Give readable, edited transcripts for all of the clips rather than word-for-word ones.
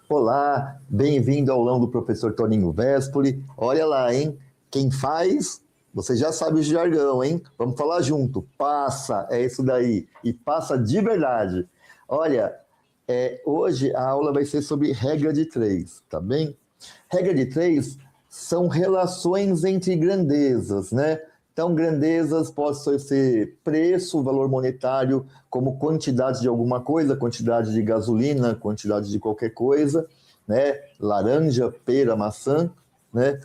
Olá, bem-vindo ao aulão do professor Toninho Vespoli. Olha lá, hein? Quem faz, você já sabe o jargão, hein? Vamos falar junto. Passa, é isso daí. E passa de verdade. Olha, hoje a aula vai ser sobre regra de três, tá bem? Regra de três são relações entre grandezas, né? Então, grandezas podem ser preço, valor monetário, como quantidade de alguma coisa, quantidade de gasolina, quantidade de qualquer coisa, né? Laranja, pera, maçã, né?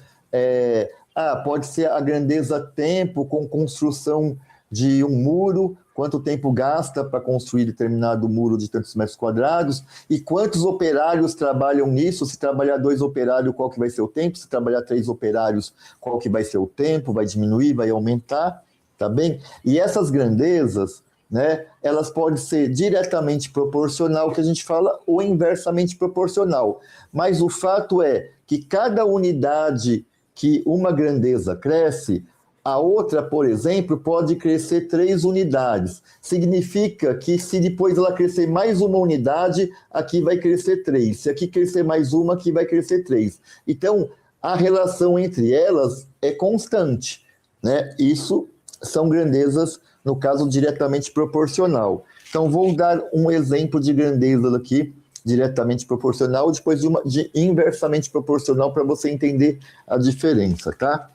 Pode ser a grandeza tempo, com construção de um muro, quanto tempo gasta para construir determinado muro de tantos metros quadrados, e quantos operários trabalham nisso. Se trabalhar 2 operários, qual que vai ser o tempo? Se trabalhar 3 operários, qual que vai ser o tempo? Vai diminuir, vai aumentar, tá bem? E essas grandezas, né, elas podem ser diretamente proporcional, que a gente fala, ou inversamente proporcional. Mas o fato é que cada unidade que uma grandeza cresce, a outra, por exemplo, pode crescer 3 unidades. Significa que se depois ela crescer mais uma unidade, aqui vai crescer 3. Se aqui crescer mais uma, aqui vai crescer 3. Então, a relação entre elas é constante, né? Isso são grandezas, no caso, diretamente proporcional. Então, vou dar um exemplo de grandeza aqui, diretamente proporcional, depois de inversamente proporcional, para você entender a diferença, tá?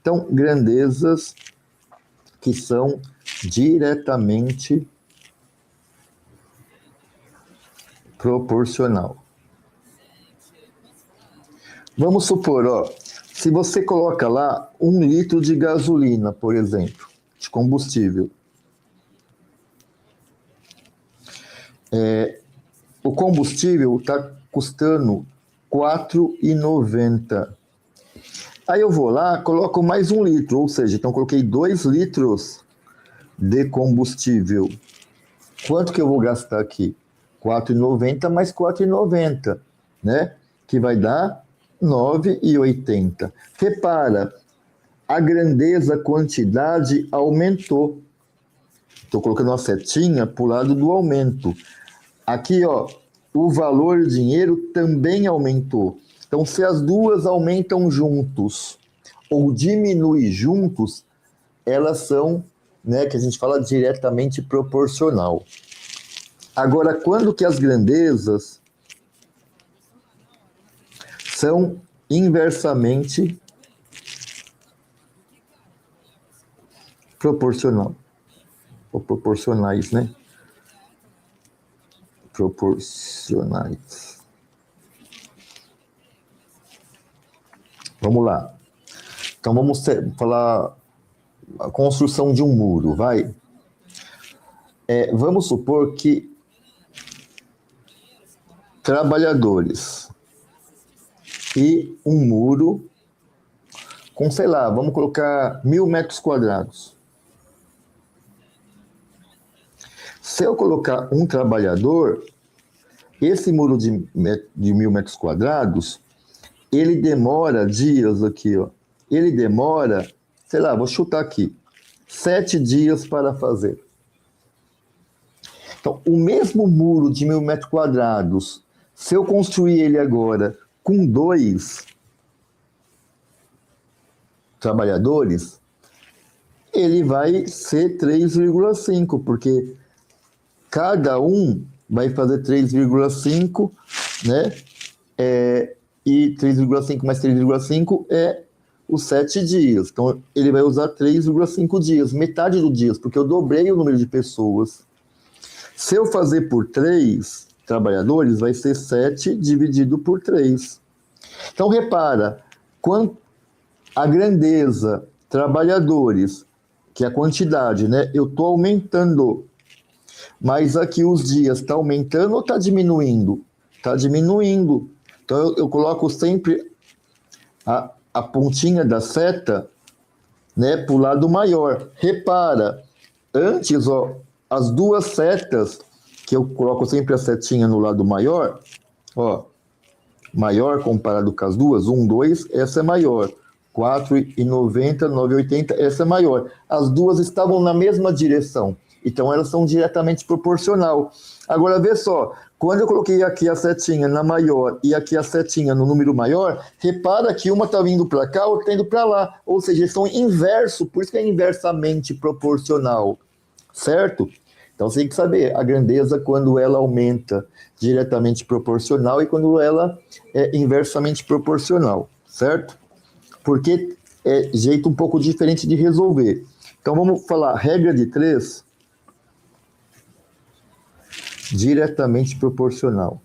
Então, grandezas que são diretamente proporcional. Vamos supor, se você coloca lá 1 litro de gasolina, por exemplo, de combustível, o combustível está custando R$ 4,90. Aí eu vou lá, coloco mais 1 litro, ou seja, então coloquei 2 litros de combustível. Quanto que eu vou gastar aqui? R$ 4,90 mais R$ 4,90, né? Que vai dar R$ 9,80. Repara, a grandeza, a quantidade aumentou. Estou colocando uma setinha para o lado do aumento. Aqui, o valor dinheiro também aumentou. Então, se as duas aumentam juntos ou diminuem juntos, elas são, né, que a gente fala diretamente proporcional. Agora, quando que as grandezas são inversamente proporcional, ou proporcionais, né? Proporcionais. Vamos lá. Então, vamos falar a construção de um muro, vai? Vamos supor que trabalhadores e um muro com, sei lá, vamos colocar 1.000 metros quadrados. Se eu colocar um trabalhador, esse muro de 1.000 metros quadrados, ele demora dias aqui, ele demora, sei lá, vou chutar aqui, 7 dias para fazer. Então, o mesmo muro de 1.000 metros quadrados, se eu construir ele agora com 2 trabalhadores, ele vai ser 3,5, porque cada um vai fazer 3,5, né? E 3,5 mais 3,5 é os 7 dias. Então, ele vai usar 3,5 dias, metade do dias, porque eu dobrei o número de pessoas. Se eu fazer por 3 trabalhadores, vai ser 7 dividido por 3. Então, repara, quanto a grandeza, trabalhadores, que é a quantidade, né? Eu estou aumentando. Mas aqui os dias está aumentando ou está diminuindo? Está diminuindo. Então, eu coloco sempre a pontinha da seta, né, para o lado maior. Repara, antes, as duas setas, que eu coloco sempre a setinha no lado maior, maior comparado com as duas, 1, 2, essa é maior. 4,90, 9,80, essa é maior. As duas estavam na mesma direção. Então elas são diretamente proporcional. Agora, vê só, quando eu coloquei aqui a setinha na maior e aqui a setinha no número maior, repara que uma está vindo para cá, outra está indo para lá. Ou seja, eles são inverso, por isso que é inversamente proporcional, certo? Então você tem que saber a grandeza quando ela aumenta diretamente proporcional e quando ela é inversamente proporcional, certo? Porque é jeito um pouco diferente de resolver. Então vamos falar regra de 3, diretamente proporcional.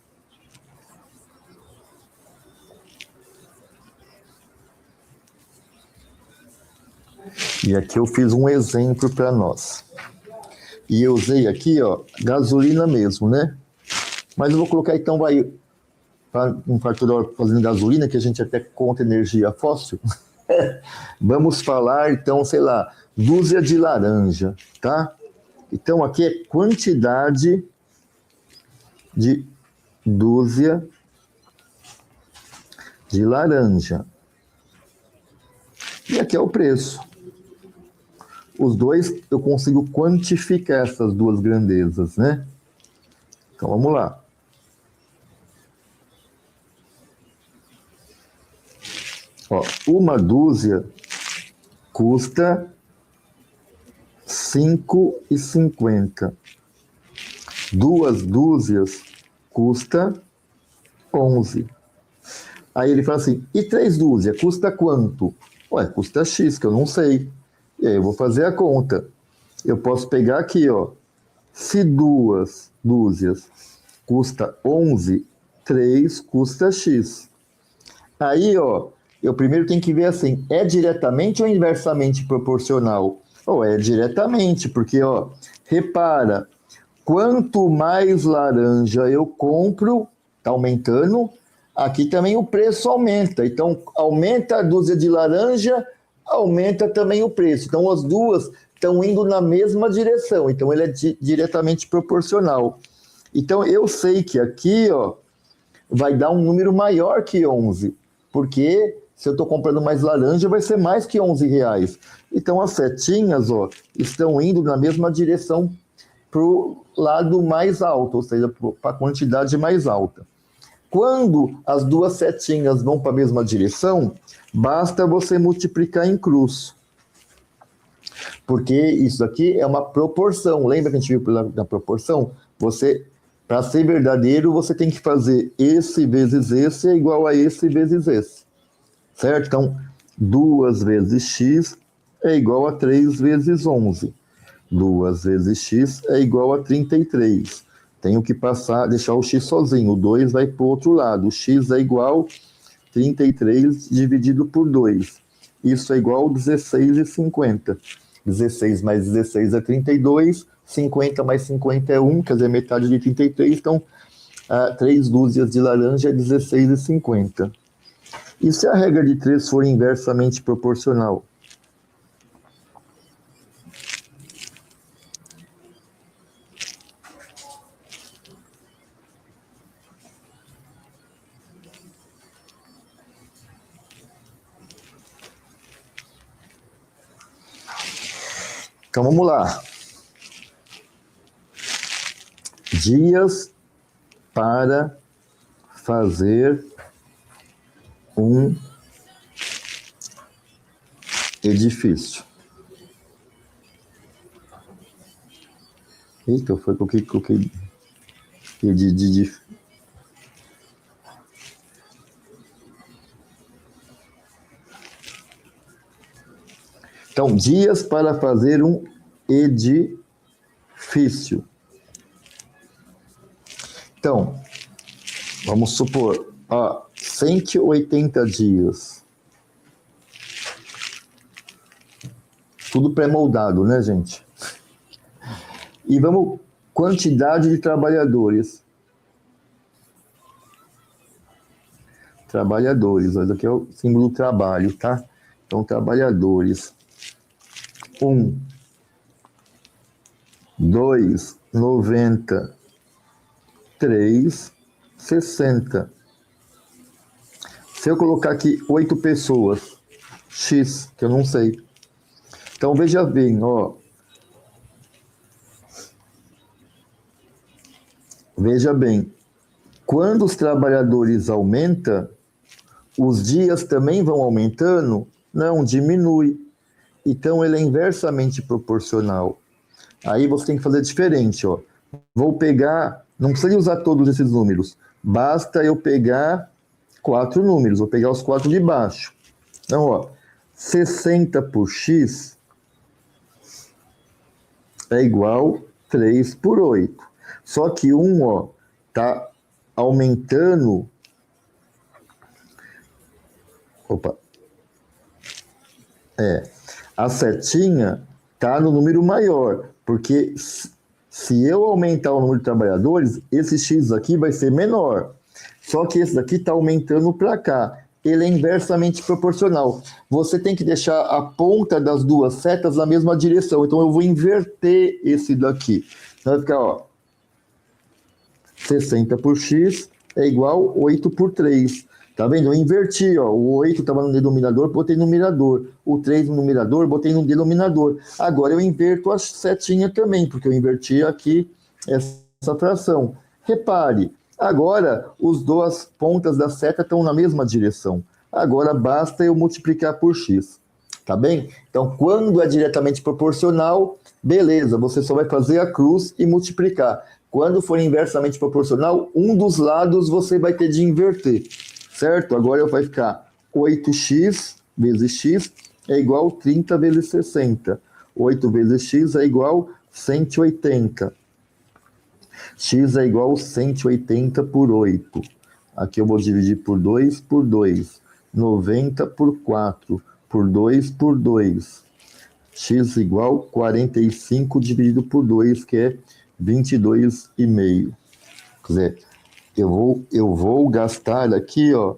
E aqui eu fiz um exemplo para nós. E eu usei aqui, ó, gasolina mesmo, né? Mas eu vou colocar então, vai, para um fator fazendo gasolina, que a gente até conta energia fóssil. Vamos falar, então, sei lá, dúzia de laranja, tá? Então, aqui é quantidade de dúzia de laranja. E aqui é o preço. Os dois, eu consigo quantificar essas duas grandezas, né? Então, vamos lá. Ó, uma dúzia custa R$ 5,50. Duas dúzias custa 11. Aí ele fala assim, e 3 dúzias, custa quanto? Ué, custa X, que eu não sei. E aí eu vou fazer a conta. Eu posso pegar aqui, ó. Se 2 dúzias custa 11, 3 custa X. Aí, ó, eu primeiro tenho que ver assim, é diretamente ou inversamente proporcional? Ou é diretamente, porque, ó, repara, quanto mais laranja eu compro, tá aumentando, aqui também o preço aumenta. Então, aumenta a dúzia de laranja, aumenta também o preço. Então, as duas estão indo na mesma direção. Então, ele é diretamente proporcional. Então, eu sei que aqui, ó, vai dar um número maior que 11, porque se eu estou comprando mais laranja, vai ser mais que R$ 11. Então, as setinhas, ó, estão indo na mesma direção para o lado mais alto, ou seja, para a quantidade mais alta. Quando as duas setinhas vão para a mesma direção, basta você multiplicar em cruz. Porque isso aqui é uma proporção. Lembra que a gente viu na proporção? Você, para ser verdadeiro, você tem que fazer esse vezes esse é igual a esse vezes esse. Certo? Então, 2 vezes x é igual a 3 vezes 11. 2 vezes x é igual a 33. Tenho que deixar o x sozinho. O 2 vai para o outro lado. O x é igual a 33 dividido por 2. Isso é igual a 16,50. 16 mais 16 é 32. 50 mais 50 é 1, quer dizer, metade de 33. Então, 3 dúzias de laranja é 16,50. E se a regra de 3 for inversamente proporcional? Então vamos lá. Dias para fazer um edifício. Eita, foi coloquei Então, dias para fazer um edifício. Então, vamos supor, 180 dias. Tudo pré-moldado, né, gente? E vamos, quantidade de trabalhadores. Trabalhadores, olha aqui é o símbolo do trabalho, tá? Então, trabalhadores. 1, 2, 90, 3, 60. Se eu colocar aqui 8 pessoas, X, que eu não sei. Então, veja bem, ó. Veja bem, quando os trabalhadores aumentam, os dias também vão aumentando? Não, diminui. Então, ele é inversamente proporcional. Aí você tem que fazer diferente, ó. Vou pegar, não precisa usar todos esses números, basta eu pegar 4 números, vou pegar os 4 de baixo. Então, ó, 60 por x é igual 3 por 8. Só que um, ó, tá aumentando. Opa. A setinha tá no número maior, porque se eu aumentar o número de trabalhadores, esse x aqui vai ser menor. Só que esse daqui está aumentando para cá. Ele é inversamente proporcional. Você tem que deixar a ponta das duas setas na mesma direção. Então, eu vou inverter esse daqui. Então, vai ficar, ó, 60 por x é igual 8 por 3. Tá vendo? Eu inverti, ó. O 8 estava no denominador, botei no numerador. O 3 no numerador, botei no denominador. Agora eu inverto a setinha também, porque eu inverti aqui essa fração. Repare, agora as duas pontas da seta estão na mesma direção. Agora basta eu multiplicar por x. Tá bem? Então, quando é diretamente proporcional, beleza, você só vai fazer a cruz e multiplicar. Quando for inversamente proporcional, um dos lados você vai ter de inverter. Certo? Agora vai ficar 8x vezes x é igual 30 vezes 60. 8 vezes x é igual 180. X é igual 180 por 8. Aqui eu vou dividir por 2 por 2. 90 por 4. Por 2 por 2. X igual 45 dividido por 2, que é 22,5. Quer dizer, eu vou gastar aqui, ó,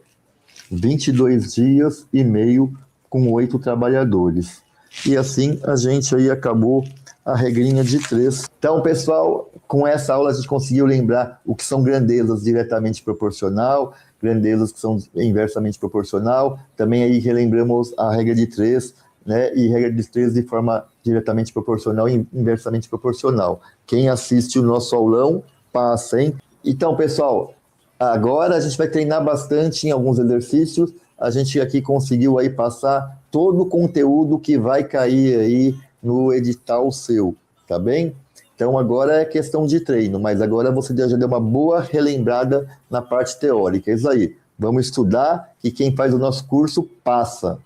22 dias e meio com 8 trabalhadores. E assim a gente aí acabou a regrinha de 3. Então, pessoal, com essa aula a gente conseguiu lembrar o que são grandezas diretamente proporcional, grandezas que são inversamente proporcional. Também aí relembramos a regra de 3, né? E regra de 3 de forma diretamente proporcional e inversamente proporcional. Quem assiste o nosso aulão, passa, hein? Então, pessoal, agora a gente vai treinar bastante em alguns exercícios. A gente aqui conseguiu aí passar todo o conteúdo que vai cair aí no edital seu, tá bem? Então agora é questão de treino, mas agora você já deu uma boa relembrada na parte teórica. É isso aí. Vamos estudar e quem faz o nosso curso passa.